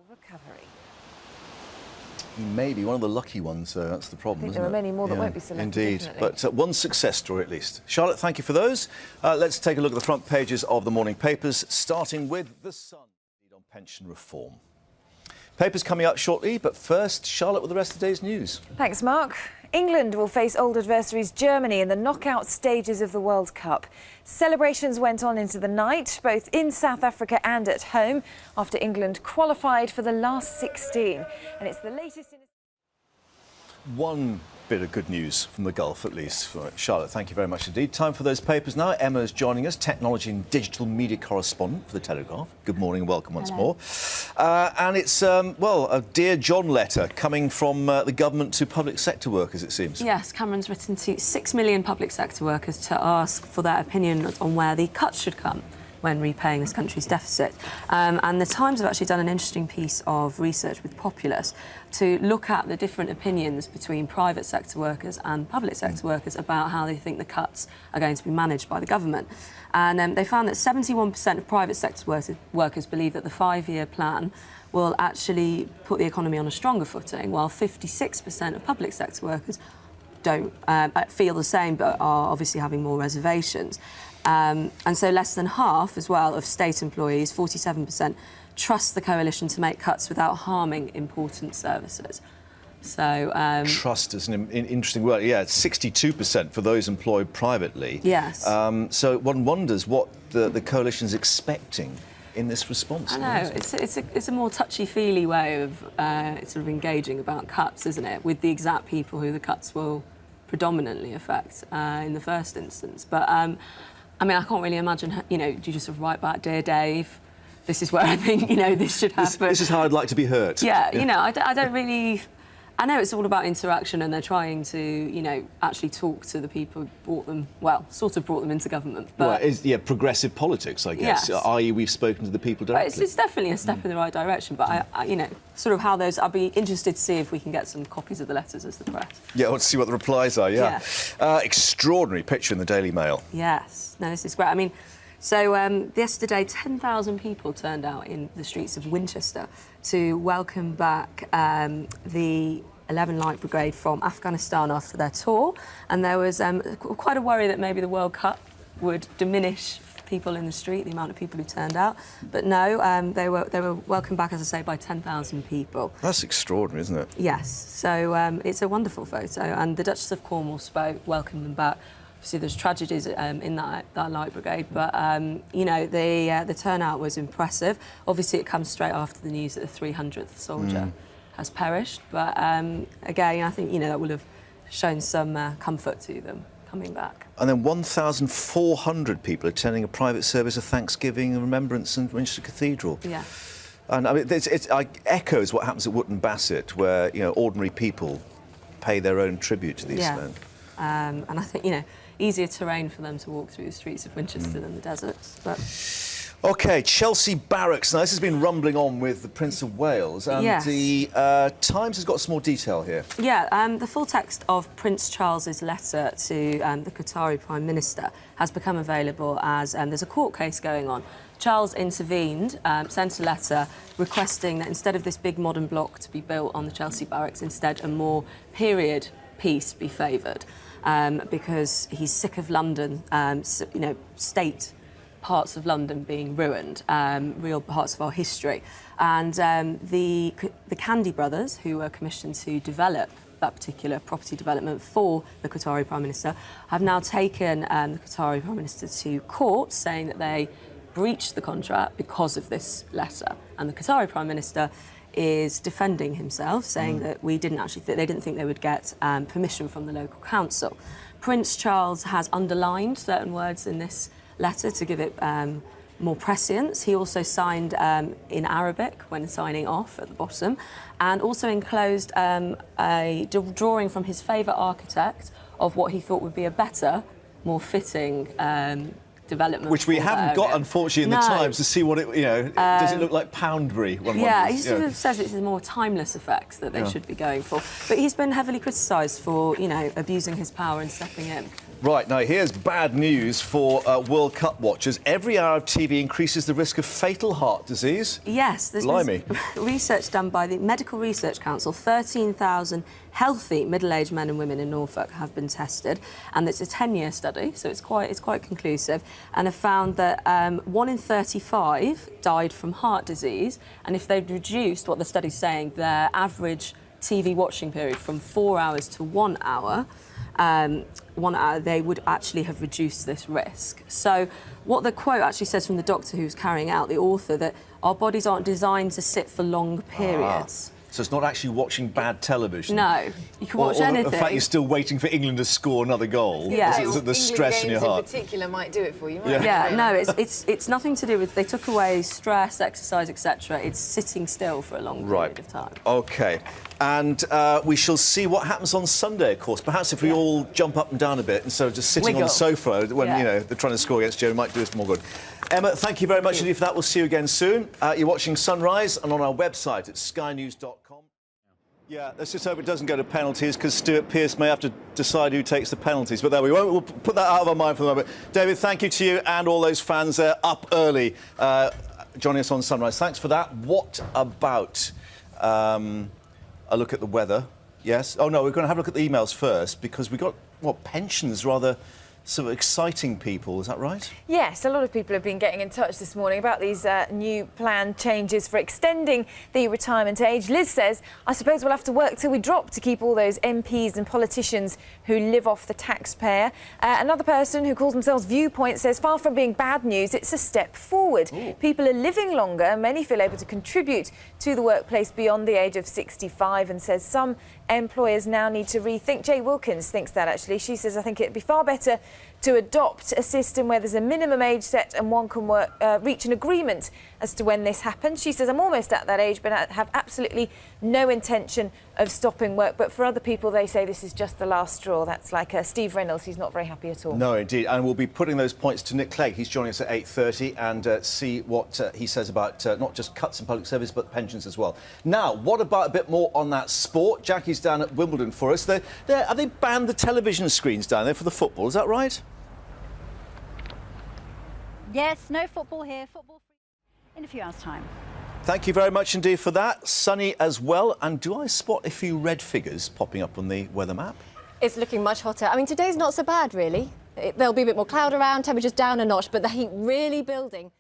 recovery. He may be one of the lucky ones, that's the problem, I think isn't there are it? many more that won't be selected. Indeed, Definitely. but one success story at least. Charlotte, thank you for those. Let's take a look at the front pages of the morning papers, starting with The Sun on pension reform. Papers coming up shortly, but first, Charlotte with the rest of today's news. Thanks, Mark. England will face old adversaries Germany in the knockout stages of the World Cup. Celebrations went on into the night, both in South Africa and at home, after England qualified for the last 16. And it's the latest in... One bit of good news from the Gulf, at least. Charlotte, thank you very much indeed. Time for those papers now. Emma's joining us, technology and digital media correspondent for The Telegraph. Good morning and welcome once more. And it's, well, a Dear John letter coming from the government to public sector workers, it seems. Yes, Cameron's written to 6 million public sector workers to ask for their opinion on where the cuts should come when repaying this country's deficit. And the Times have actually done an interesting piece of research with Populus to look at the different opinions between private sector workers and public sector workers about how they think the cuts are going to be managed by the government. And they found that 71% of private sector workers believe that the 5-year plan will actually put the economy on a stronger footing, while 56% of public sector workers don't feel the same, but are obviously having more reservations. And so less than half, as well, of state employees, 47%, trust the coalition to make cuts without harming important services. So trust is an interesting word. Yeah, it's 62% for those employed privately. Yes. So one wonders what the coalition's expecting in this response. I know, it's a more touchy-feely way of sort of engaging about cuts, isn't it, with the exact people who the cuts will predominantly affect in the first instance. But I mean, I can't really imagine, you know, do you just sort of write back, Dear Dave, this is where I think, you know, this should happen. This is how I'd like to be hurt. Yeah, you know, I don't really... I know it's all about interaction and they're trying to, you know, actually talk to the people who brought them, well, sort of brought them into government. But well, it's, yeah, progressive politics, I guess, yes. i.e. we've spoken to the people directly. It's definitely a step in the right direction, but, I, you know, sort of how those... I'll be interested to see if we can get some copies of the letters as the press. Yeah, let's see what the replies are, yeah. Extraordinary picture in the Daily Mail. Yes. No, this is great. I mean, so yesterday, 10,000 people turned out in the streets of Winchester to welcome back the 11 Light Brigade from Afghanistan after their tour, and there was quite a worry that maybe the World Cup would diminish people in the street, the amount of people who turned out, but no, they were welcomed back, as I say, by 10,000 people. That's extraordinary, isn't it? Yes, so it's a wonderful photo, and the Duchess of Cornwall spoke, welcomed them back. Obviously, there's tragedies in that Light Brigade, but you know, the turnout was impressive. Obviously, it comes straight after the news that the 300th soldier has perished, but again, I think, you know, that will have shown some comfort to them coming back. And then 1,400 people attending a private service of Thanksgiving and Remembrance in Winchester Cathedral. Yeah. And I mean, it echoes what happens at Wootton Bassett, where, you know, ordinary people pay their own tribute to these men. And I think, you know, easier terrain for them to walk through the streets of Winchester than the deserts. But OK, Chelsea Barracks. Now, this has been rumbling on with the Prince of Wales, and yes. the Times has got some more detail here. Yeah, the full text of Prince Charles's letter to the Qatari Prime Minister has become available as there's a court case going on. Charles intervened, sent a letter requesting that instead of this big modern block to be built on the Chelsea Barracks, instead a more period piece be favoured, because he's sick of London, you know, state parts of London being ruined, real parts of our history. And the Candy brothers, who were commissioned to develop that particular property development for the Qatari Prime Minister, have now taken the Qatari Prime Minister to court, saying that they breached the contract because of this letter. And the Qatari Prime Minister is defending himself, saying that they didn't think they would get permission from the local council. Prince Charles has underlined certain words in this letter to give it more prescience. He also signed in Arabic when signing off at the bottom, and also enclosed a drawing from his favourite architect of what he thought would be a better, more fitting development. Which we haven't got, unfortunately, in the Times to see what it, you know, does it look like Poundbury? Yeah, he sort of says it's a more timeless effect that they should be going for. But he's been heavily criticised for, you know, abusing his power and stepping in. Right, now here's bad news for World Cup watchers. Every hour of TV increases the risk of fatal heart disease. Yes, there's Blimey. research done by the Medical Research Council. 13,000 healthy middle-aged men and women in Norfolk have been tested, and it's a 10-year study, so it's quite conclusive, and have found that 1 in 35 died from heart disease, and if they'd reduced what the study's saying, their average TV watching period from 4 hours to 1 hour, they would actually have reduced this risk. So what the quote actually says from the doctor who's carrying out, the author, that our bodies aren't designed to sit for long periods. So it's not actually watching bad television. No, you can watch anything. The fact you're still waiting for England to score another goal. Yeah. The stress in your heart. In particular might do it for you. Yeah, no, it's nothing to do with. They took away stress, exercise, etc. It's sitting still for a long period of time. OK. And we shall see what happens on Sunday, of course. Perhaps if we all jump up and down a bit instead of just sitting on the sofa when you know they're trying to score against Germany, might do us more good. Emma, thank you very much indeed for that. We'll see you again soon. You're watching Sunrise and on our website at skynews.com. Yeah, let's just hope it doesn't go to penalties, because Stuart Pearce may have to decide who takes the penalties. But there we won't. We'll put that out of our mind for the moment. David, thank you to you and all those fans there up early joining us on Sunrise. Thanks for that. What about a look at the weather? Yes. Oh, no, we're going to have a look at the emails first, because we've got, pensions rather sort of exciting people, is that right? Yes, a lot of people have been getting in touch this morning about these new planned changes for extending the retirement age. Liz says, I suppose we'll have to work till we drop to keep all those MPs and politicians who live off the taxpayer. Another person who calls themselves Viewpoint says, far from being bad news, it's a step forward. Ooh. People are living longer, many feel able to contribute to the workplace beyond the age of 65, and says some employers now need to rethink. Jay Wilkins thinks that, actually. She says, I think it'd be far better to adopt a system where there's a minimum age set and one can reach an agreement as to when this happens. She says, I'm almost at that age, but I have absolutely no intention of stopping work. But for other people, they say this is just the last straw. That's like Steve Reynolds. He's not very happy at all. No, indeed. And we'll be putting those points to Nick Clegg. He's joining us at 8:30 and see what he says about not just cuts in public service, but pensions as well. Now, what about a bit more on that sport? Jackie's down at Wimbledon for us. Have they banned the television screens down there for the football? Is that right? Yes, no football here. Football in a few hours' time. Thank you very much indeed for that. Sunny as well. And do I spot a few red figures popping up on the weather map? It's looking much hotter. I mean, today's not so bad, really. There'll be a bit more cloud around, temperatures down a notch, but the heat really building.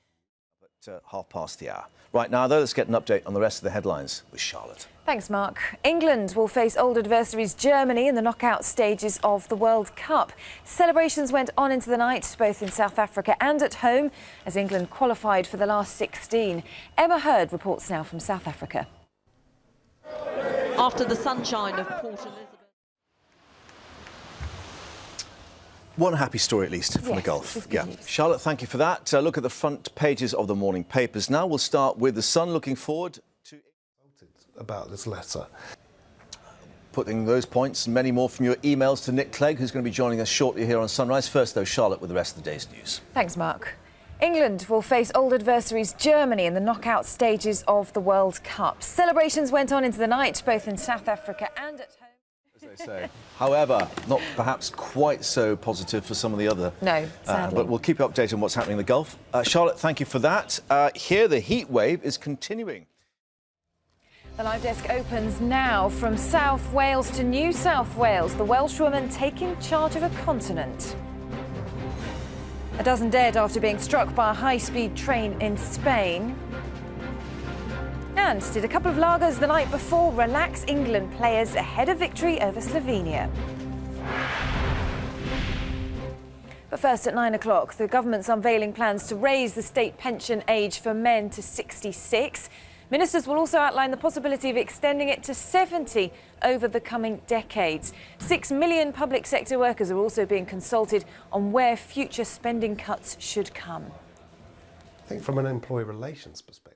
At 1:30. Right now, though, let's get an update on the rest of the headlines with Charlotte. Thanks, Mark. England will face old adversaries Germany in the knockout stages of the World Cup. Celebrations went on into the night, both in South Africa and at home, as England qualified for the last 16. Emma Hurd reports now from South Africa. After the sunshine of Port Elizabeth. One happy story, at least, from the Gulf. Yeah. Charlotte, thank you for that. Look at the front pages of the morning papers now. We'll start with The Sun, looking forward to... about this letter. Putting those points and many more from your emails to Nick Clegg, who's going to be joining us shortly here on Sunrise. First, though, Charlotte with the rest of the day's news. Thanks, Mark. England will face old adversaries Germany in the knockout stages of the World Cup. Celebrations went on into the night, both in South Africa and at home. As they say. However, not perhaps quite so positive for some of the other. No, sadly. But we'll keep you updated on what's happening in the Gulf. Charlotte, thank you for that. Here, the heat wave is continuing. The live desk opens now from South Wales to New South Wales. The Welsh woman taking charge of a continent. A dozen dead after being struck by a high-speed train in Spain. And did a couple of lagers the night before relax England players ahead of victory over Slovenia. But first, at 9 o'clock, the government's unveiling plans to raise the state pension age for men to 66. Ministers will also outline the possibility of extending it to 70 over the coming decades. 6 million public sector workers are also being consulted on where future spending cuts should come. I think from an employee relations perspective,